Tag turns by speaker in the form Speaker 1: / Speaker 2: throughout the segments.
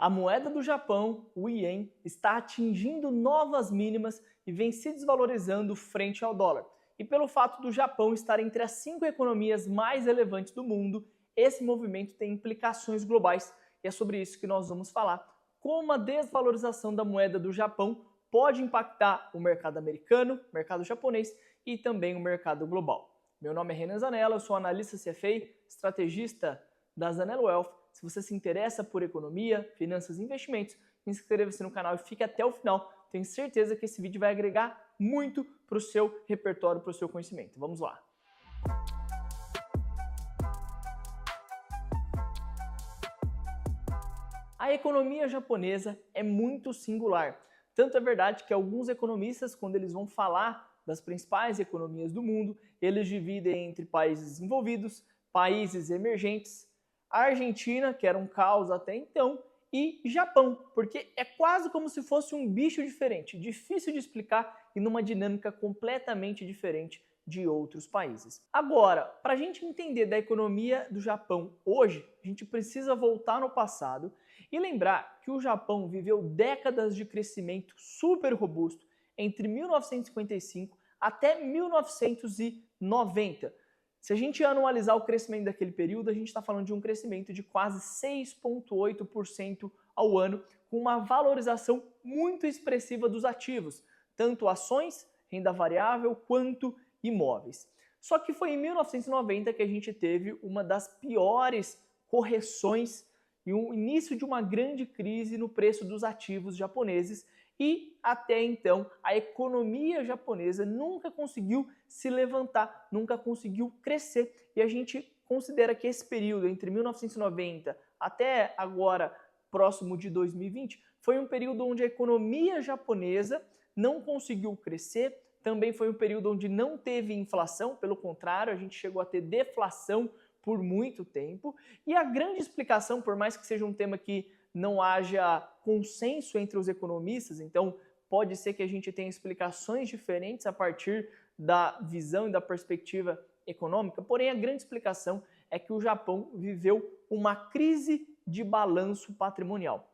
Speaker 1: A moeda do Japão, o Ien, está atingindo novas mínimas e vem se desvalorizando frente ao dólar. E pelo fato do Japão estar entre as 5 economias mais relevantes do mundo, esse movimento tem implicações globais e é sobre isso que nós vamos falar. Como a desvalorização da moeda do Japão pode impactar o mercado americano, o mercado japonês e também o mercado global. Meu nome é Renan Zanella, eu sou analista CFA, estrategista da Zanella Wealth. Se você se interessa por economia, finanças e investimentos, inscreva-se no canal e fique até o final. Tenho certeza que esse vídeo vai agregar muito para o seu repertório, para o seu conhecimento. Vamos lá! A economia japonesa é muito singular. Tanto é verdade que alguns economistas, quando eles vão falar das principais economias do mundo, eles dividem entre países desenvolvidos, países emergentes, a Argentina, que era um caos até então, e Japão, porque é quase como se fosse um bicho diferente, difícil de explicar e numa dinâmica completamente diferente de outros países. Agora, para a gente entender da economia do Japão hoje, a gente precisa voltar no passado e lembrar que o Japão viveu décadas de crescimento super robusto entre 1955 até 1990. Se a gente anualizar o crescimento daquele período, a gente está falando de um crescimento de quase 6,8% ao ano, com uma valorização muito expressiva dos ativos, tanto ações, renda variável, quanto imóveis. Só que foi em 1990 que a gente teve uma das piores correções e o início de uma grande crise no preço dos ativos japoneses, e até então a economia japonesa nunca conseguiu se levantar, nunca conseguiu crescer. E a gente considera que esse período entre 1990 até agora, próximo de 2020, foi um período onde a economia japonesa não conseguiu crescer. Também foi um período onde não teve inflação, pelo contrário, a gente chegou a ter deflação por muito tempo. E a grande explicação, por mais que seja um tema que não haja consenso entre os economistas, então pode ser que a gente tenha explicações diferentes a partir da visão e da perspectiva econômica, porém a grande explicação é que o Japão viveu uma crise de balanço patrimonial.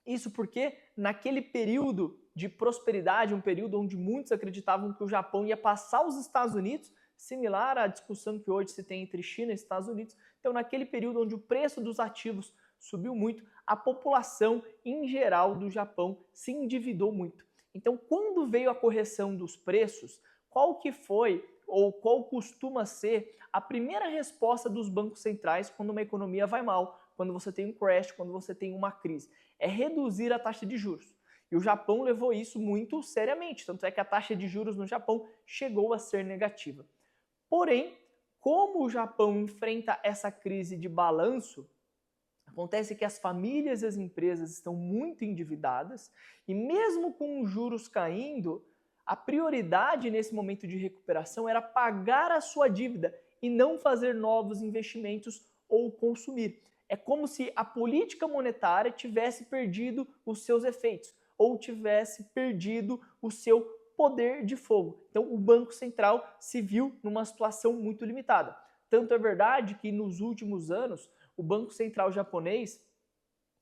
Speaker 1: Isso porque naquele período de prosperidade, um período onde muitos acreditavam que o Japão ia passar os Estados Unidos, similar à discussão que hoje se tem entre China e Estados Unidos, então naquele período onde o preço dos ativos subiu muito, a população em geral do Japão se endividou muito. Então, quando veio a correção dos preços, qual que foi ou qual costuma ser a primeira resposta dos bancos centrais quando uma economia vai mal, quando você tem um crash, quando você tem uma crise? É reduzir a taxa de juros. E o Japão levou isso muito seriamente, tanto é que a taxa de juros no Japão chegou a ser negativa. Porém, como o Japão enfrenta essa crise de balanço, acontece que as famílias e as empresas estão muito endividadas e mesmo com os juros caindo, a prioridade nesse momento de recuperação era pagar a sua dívida e não fazer novos investimentos ou consumir. É como se a política monetária tivesse perdido os seus efeitos ou tivesse perdido o seu poder de fogo. Então o Banco Central se viu numa situação muito limitada. Tanto é verdade que nos últimos anos o Banco Central japonês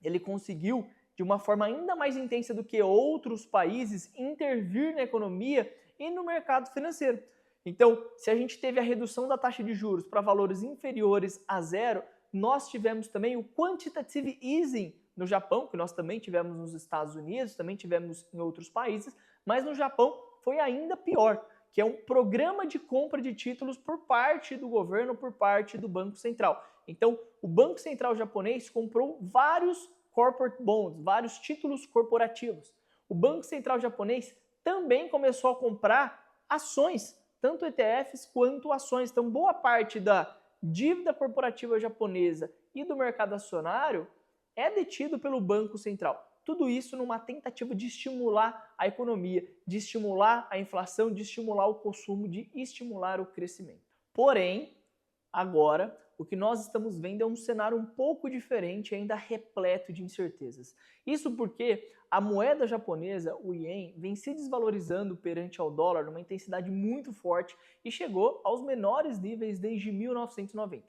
Speaker 1: ele conseguiu, de uma forma ainda mais intensa do que outros países, intervir na economia e no mercado financeiro. Então, se a gente teve a redução da taxa de juros para valores inferiores a zero, nós tivemos também o quantitative easing no Japão, que nós também tivemos nos Estados Unidos, também tivemos em outros países, mas no Japão foi ainda pior, que é um programa de compra de títulos por parte do governo, por parte do Banco Central. Então, o Banco Central japonês comprou vários corporate bonds, vários títulos corporativos. O Banco Central japonês também começou a comprar ações, tanto ETFs quanto ações. Então, boa parte da dívida corporativa japonesa e do mercado acionário é detido pelo Banco Central. Tudo isso numa tentativa de estimular a economia, de estimular a inflação, de estimular o consumo, de estimular o crescimento. Porém, agora, o que nós estamos vendo é um cenário um pouco diferente, ainda repleto de incertezas. Isso porque a moeda japonesa, o Ien, vem se desvalorizando perante ao dólar numa intensidade muito forte e chegou aos menores níveis desde 1990.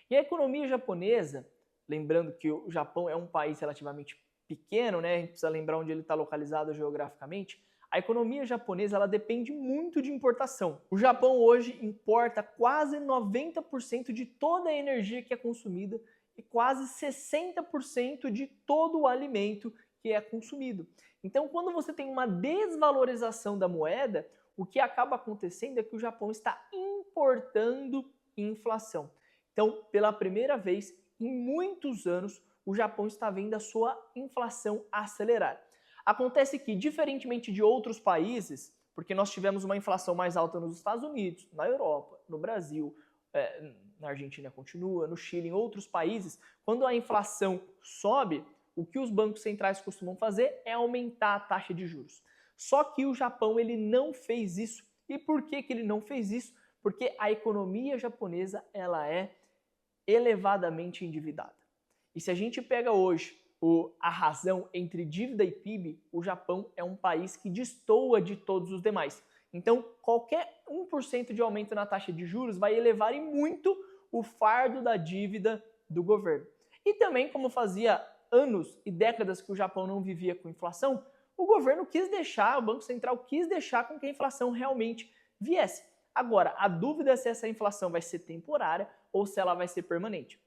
Speaker 1: E a economia japonesa, lembrando que o Japão é um país relativamente pequeno, né? A gente precisa lembrar onde ele está localizado geograficamente. A economia japonesa ela depende muito de importação. O Japão hoje importa quase 90% de toda a energia que é consumida e quase 60% de todo o alimento que é consumido. Então, quando você tem uma desvalorização da moeda, o que acaba acontecendo é que o Japão está importando inflação. Então, pela primeira vez em muitos anos, o Japão está vendo a sua inflação acelerar. Acontece que, diferentemente de outros países, porque nós tivemos uma inflação mais alta nos Estados Unidos, na Europa, no Brasil, na Argentina continua, no Chile, em outros países, quando a inflação sobe, o que os bancos centrais costumam fazer é aumentar a taxa de juros. Só que o Japão ele não fez isso. E por que ele não fez isso? Porque a economia japonesa ela é elevadamente endividada. E se a gente pega hoje a razão entre dívida e PIB, o Japão é um país que destoa de todos os demais. Então, qualquer 1% de aumento na taxa de juros vai elevar e muito o fardo da dívida do governo. E também, como fazia anos e décadas que o Japão não vivia com inflação, o governo quis deixar, o Banco Central quis deixar com que a inflação realmente viesse. Agora, a dúvida é se essa inflação vai ser temporária ou se ela vai ser permanente.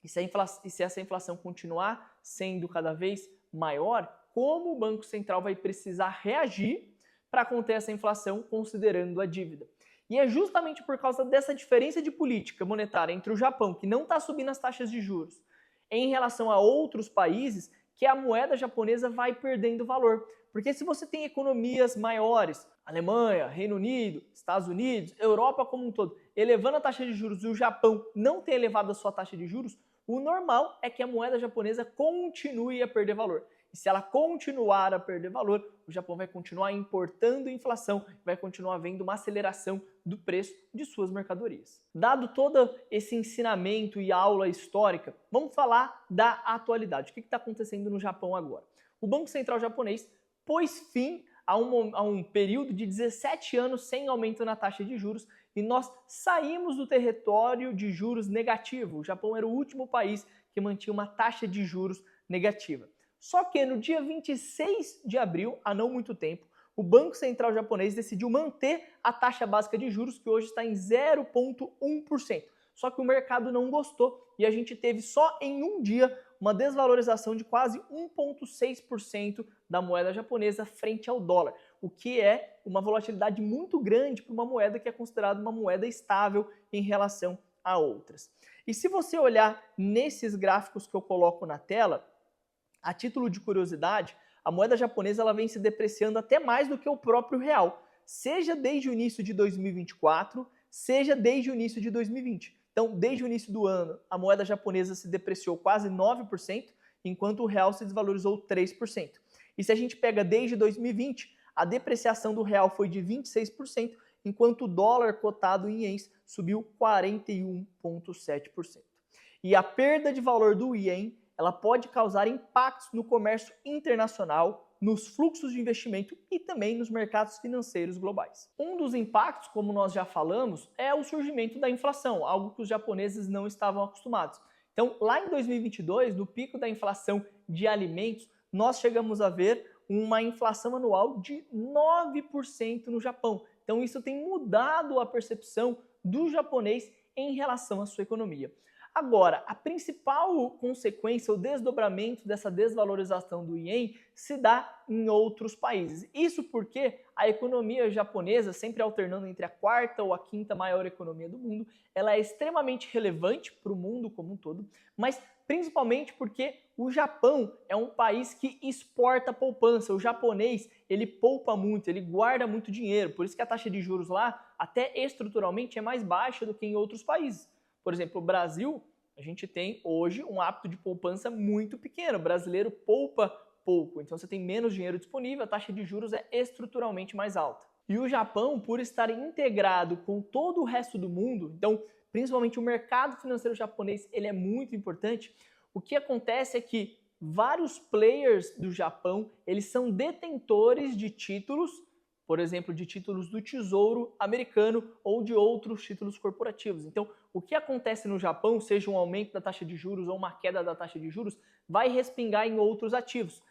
Speaker 1: E se essa inflação continuar sendo cada vez maior, como o Banco Central vai precisar reagir para conter essa inflação considerando a dívida? E é justamente por causa dessa diferença de política monetária entre o Japão, que não está subindo as taxas de juros, em relação a outros países, que a moeda japonesa vai perdendo valor. Porque se você tem economias maiores, Alemanha, Reino Unido, Estados Unidos, Europa como um todo, elevando a taxa de juros e o Japão não tem elevado a sua taxa de juros, o normal é que a moeda japonesa continue a perder valor. E se ela continuar a perder valor, o Japão vai continuar importando inflação, vai continuar havendo uma aceleração do preço de suas mercadorias. Dado todo esse ensinamento e aula histórica, vamos falar da atualidade. O que está acontecendo no Japão agora? O Banco Central japonês pôs fim a um período de 17 anos sem aumento na taxa de juros e nós saímos do território de juros negativo. O Japão era o último país que mantinha uma taxa de juros negativa. Só que no dia 26 de abril, há não muito tempo, o Banco Central japonês decidiu manter a taxa básica de juros, que hoje está em 0,1%. Só que o mercado não gostou e a gente teve só em um dia uma desvalorização de quase 1,6% da moeda japonesa frente ao dólar, o que é uma volatilidade muito grande para uma moeda que é considerada uma moeda estável em relação a outras. E se você olhar nesses gráficos que eu coloco na tela, a título de curiosidade, a moeda japonesa ela vem se depreciando até mais do que o próprio real, seja desde o início de 2024, seja desde o início de 2020. Então, desde o início do ano, a moeda japonesa se depreciou quase 9%, enquanto o real se desvalorizou 3%. E se a gente pega desde 2020, a depreciação do real foi de 26%, enquanto o dólar cotado em ienes subiu 41,7%. E a perda de valor do ien ela pode causar impactos no comércio internacional, nos fluxos de investimento e também nos mercados financeiros globais. Um dos impactos, como nós já falamos, é o surgimento da inflação, algo que os japoneses não estavam acostumados. Então, lá em 2022, no pico da inflação de alimentos, nós chegamos a ver uma inflação anual de 9% no Japão. Então, isso tem mudado a percepção do japonês em relação à sua economia. Agora, a principal consequência, o desdobramento dessa desvalorização do ien se dá em outros países. Isso porque a economia japonesa, sempre alternando entre a quarta ou a quinta maior economia do mundo, ela é extremamente relevante para o mundo como um todo, mas principalmente porque o Japão é um país que exporta poupança. O japonês, ele poupa muito, ele guarda muito dinheiro, por isso que a taxa de juros lá, até estruturalmente, é mais baixa do que em outros países. Por exemplo, o Brasil, a gente tem hoje um hábito de poupança muito pequeno. O brasileiro poupa pouco, então você tem menos dinheiro disponível, a taxa de juros é estruturalmente mais alta. E o Japão, por estar integrado com todo o resto do mundo, então principalmente o mercado financeiro japonês, ele é muito importante. O que acontece é que vários players do Japão, eles são detentores de títulos por exemplo, de títulos do Tesouro americano ou de outros títulos corporativos. Então, o que acontece no Japão, seja um aumento da taxa de juros ou uma queda da taxa de juros, vai respingar em outros ativos.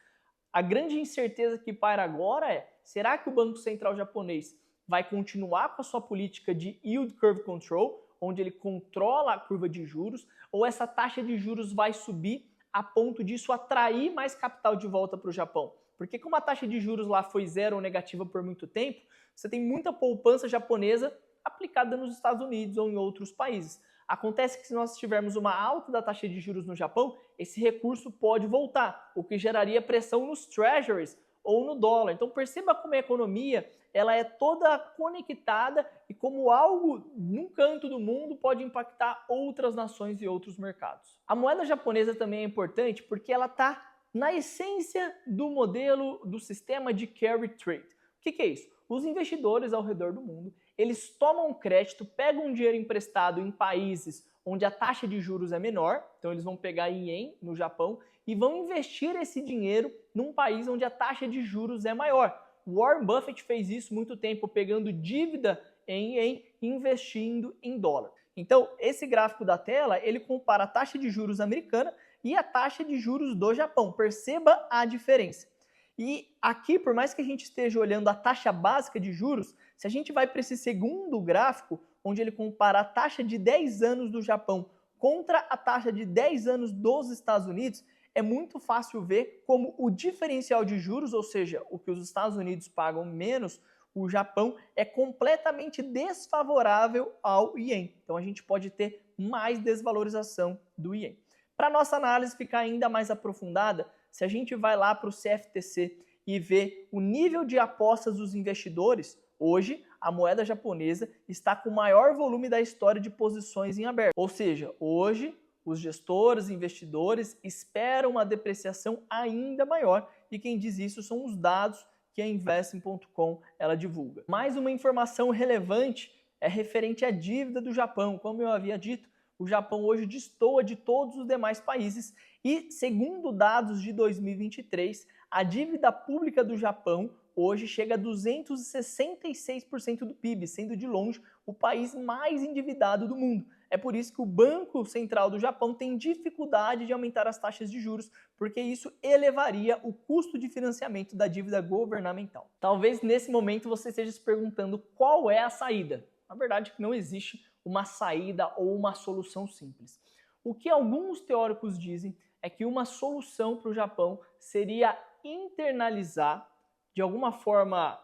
Speaker 1: A grande incerteza que paira agora é, será que o Banco Central japonês vai continuar com a sua política de yield curve control, onde ele controla a curva de juros, ou essa taxa de juros vai subir a ponto disso atrair mais capital de volta para o Japão? Porque como a taxa de juros lá foi zero ou negativa por muito tempo, você tem muita poupança japonesa aplicada nos Estados Unidos ou em outros países. Acontece que se nós tivermos uma alta da taxa de juros no Japão, esse recurso pode voltar, o que geraria pressão nos treasuries ou no dólar. Então perceba como a economia ela é toda conectada e como algo num canto do mundo pode impactar outras nações e outros mercados. A moeda japonesa também é importante porque ela está na essência do modelo do sistema de carry trade. O que é isso? Os investidores ao redor do mundo, eles tomam crédito, pegam dinheiro emprestado em países onde a taxa de juros é menor, então eles vão pegar em ien no Japão e vão investir esse dinheiro num país onde a taxa de juros é maior. Warren Buffett fez isso muito tempo, pegando dívida em ien e investindo em dólar. Então, esse gráfico da tela, ele compara a taxa de juros americana e a taxa de juros do Japão. Perceba a diferença. E aqui, por mais que a gente esteja olhando a taxa básica de juros, se a gente vai para esse segundo gráfico, onde ele compara a taxa de 10 anos do Japão contra a taxa de 10 anos dos Estados Unidos, é muito fácil ver como o diferencial de juros, ou seja, o que os Estados Unidos pagam menos, o Japão é completamente desfavorável ao ien. Então a gente pode ter mais desvalorização do ien. Para nossa análise ficar ainda mais aprofundada, se a gente vai lá para o CFTC e vê o nível de apostas dos investidores, hoje a moeda japonesa está com o maior volume da história de posições em aberto. Ou seja, hoje os gestores, investidores esperam uma depreciação ainda maior e quem diz isso são os dados que a Investing.com ela divulga. Mais uma informação relevante é referente à dívida do Japão. Como eu havia dito, o Japão hoje destoa de todos os demais países e, segundo dados de 2023, a dívida pública do Japão hoje chega a 266% do PIB, sendo de longe o país mais endividado do mundo. É por isso que o Banco Central do Japão tem dificuldade de aumentar as taxas de juros, porque isso elevaria o custo de financiamento da dívida governamental. Talvez nesse momento você esteja se perguntando qual é a saída. Na verdade, não existe uma saída ou uma solução simples. O que alguns teóricos dizem é que uma solução para o Japão seria internalizar, de alguma forma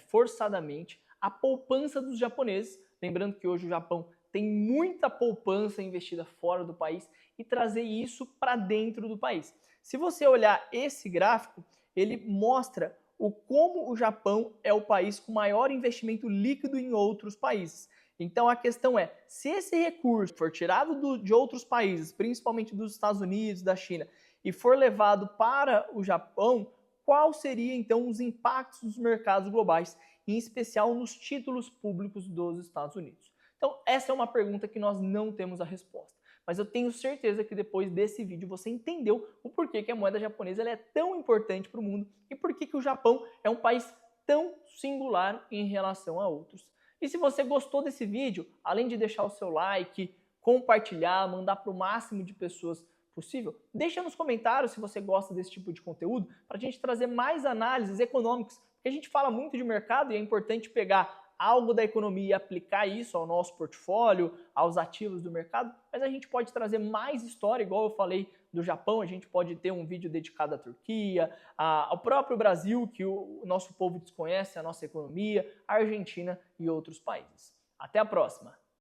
Speaker 1: forçadamente, a poupança dos japoneses. Lembrando que hoje o Japão tem muita poupança investida fora do país e trazer isso para dentro do país. Se você olhar esse gráfico, ele mostra como o Japão é o país com maior investimento líquido em outros países. Então a questão é, se esse recurso for tirado de outros países, principalmente dos Estados Unidos, da China, e for levado para o Japão, qual seria então os impactos dos mercados globais, em especial nos títulos públicos dos Estados Unidos? Então essa é uma pergunta que nós não temos a resposta. Mas eu tenho certeza que depois desse vídeo você entendeu o porquê que a moeda japonesa ela é tão importante para o mundo e por que o Japão é um país tão singular em relação a outros. E se você gostou desse vídeo, além de deixar o seu like, compartilhar, mandar para o máximo de pessoas possível, deixa nos comentários se você gosta desse tipo de conteúdo para a gente trazer mais análises econômicas, porque a gente fala muito de mercado e é importante pegar algo da economia e aplicar isso ao nosso portfólio, aos ativos do mercado, mas a gente pode trazer mais história, igual eu falei do Japão, a gente pode ter um vídeo dedicado à Turquia, ao próprio Brasil, que o nosso povo desconhece, a nossa economia, a Argentina e outros países. Até a próxima!